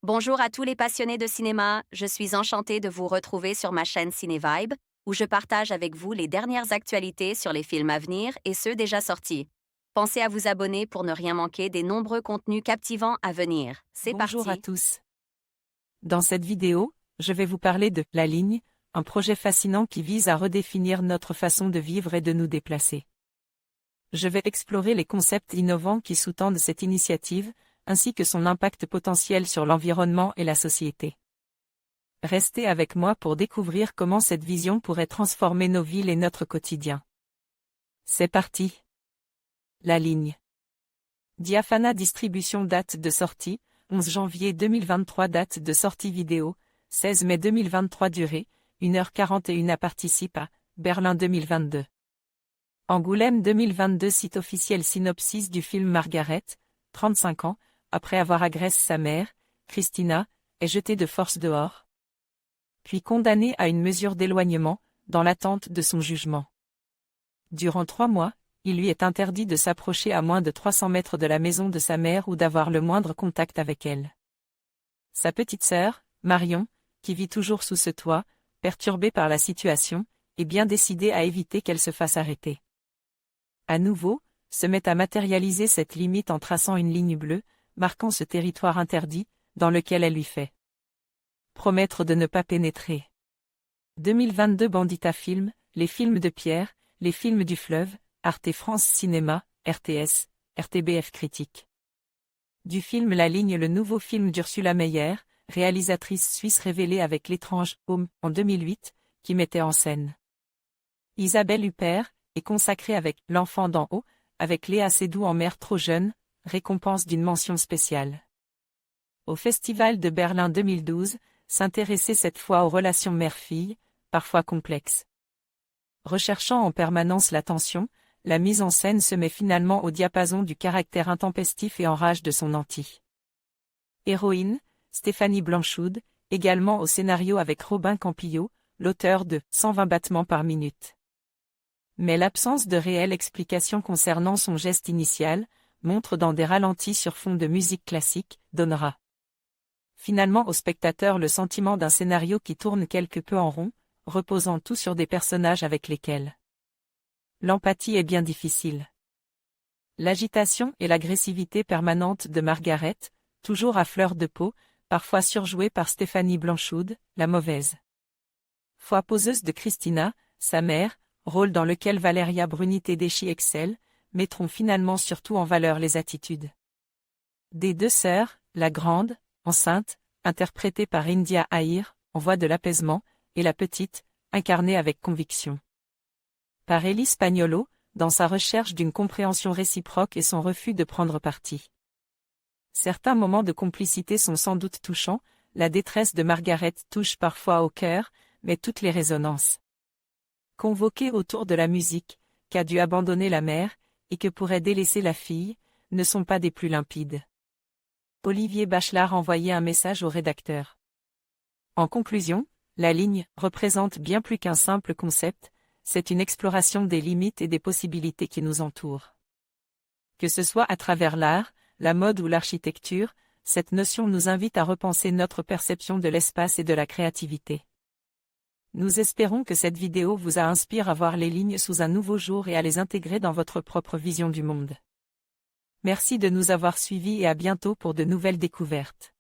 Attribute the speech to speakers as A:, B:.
A: Bonjour à tous les passionnés de cinéma, je suis enchantée de vous retrouver sur ma chaîne CinéVibe, où je partage avec vous les dernières actualités sur les films à venir et ceux déjà sortis. Pensez à vous abonner pour ne rien manquer des nombreux contenus captivants à venir. C'est
B: Bonjour à
A: parti!
B: tous. Dans cette vidéo, je vais vous parler de La Ligne, un projet fascinant qui vise à redéfinir notre façon de vivre et de nous déplacer. Je vais explorer les concepts innovants qui sous-tendent cette initiative, ainsi que son impact potentiel sur l'environnement et la société. Restez avec moi pour découvrir comment cette vision pourrait transformer nos villes et notre quotidien. C'est parti. La Ligne. Diafana Distribution. Date de sortie, 11 janvier 2023. Date de sortie vidéo, 16 mai 2023. Durée, 1h41. À participe à Berlin 2022. Angoulême 2022. Site officiel. Synopsis du film. Margaret, 35 ans, après avoir agressé sa mère, Christina, est jetée de force dehors, puis condamnée à une mesure d'éloignement, dans l'attente de son jugement. Durant 3 mois, il lui est interdit de s'approcher à moins de 300 mètres de la maison de sa mère ou d'avoir le moindre contact avec elle. Sa petite sœur, Marion, qui vit toujours sous ce toit, perturbée par la situation, est bien décidée à éviter qu'elle se fasse arrêter. À nouveau, se met à matérialiser cette limite en traçant une ligne bleue, marquant ce territoire interdit, dans lequel elle lui fait promettre de ne pas pénétrer. 2022. Bandita Film, les films de Pierre, les films du fleuve, Arte France Cinéma, RTS, RTBF Critique. Du film La Ligne, le nouveau film d'Ursula Meyer, réalisatrice suisse révélée avec L'étrange Homme, en 2008, qui mettait en scène Isabelle Huppert, est consacrée avec L'enfant d'en haut, avec Léa Seydoux en mère trop jeune, récompense d'une mention spéciale. Au Festival de Berlin 2012, s'intéresser cette fois aux relations mère-fille, parfois complexes. Recherchant en permanence l'attention, la mise en scène se met finalement au diapason du caractère intempestif et en rage de son anti. Héroïne, Stéphanie Blanchoude, également au scénario avec Robin Campillo, l'auteur de 120 battements par minute. Mais l'absence de réelle explication concernant son geste initial, montre dans des ralentis sur fond de musique classique, donnera finalement au spectateur le sentiment d'un scénario qui tourne quelque peu en rond, reposant tout sur des personnages avec lesquels l'empathie est bien difficile. L'agitation et l'agressivité permanente de Margaret, toujours à fleur de peau, parfois surjouée par Stéphanie Blanchoude, la mauvaise foi poseuse de Christina, sa mère, rôle dans lequel Valéria Bruni-Tedeschi excelle, mettront finalement surtout en valeur les attitudes des deux sœurs, la grande, enceinte, interprétée par India Aïr, en voie de l'apaisement, et la petite, incarnée avec conviction par Elie Spagnolo, dans sa recherche d'une compréhension réciproque et son refus de prendre parti. Certains moments de complicité sont sans doute touchants, la détresse de Margaret touche parfois au cœur, mais toutes les résonances convoquées autour de la musique, qu'a dû abandonner la mère, et que pourrait délaisser la fille, ne sont pas des plus limpides. Olivier Bachelard envoyait un message au rédacteur. En conclusion, La Ligne représente bien plus qu'un simple concept, c'est une exploration des limites et des possibilités qui nous entourent. Que ce soit à travers l'art, la mode ou l'architecture, cette notion nous invite à repenser notre perception de l'espace et de la créativité. Nous espérons que cette vidéo vous a inspiré à voir les lignes sous un nouveau jour et à les intégrer dans votre propre vision du monde. Merci de nous avoir suivis et à bientôt pour de nouvelles découvertes.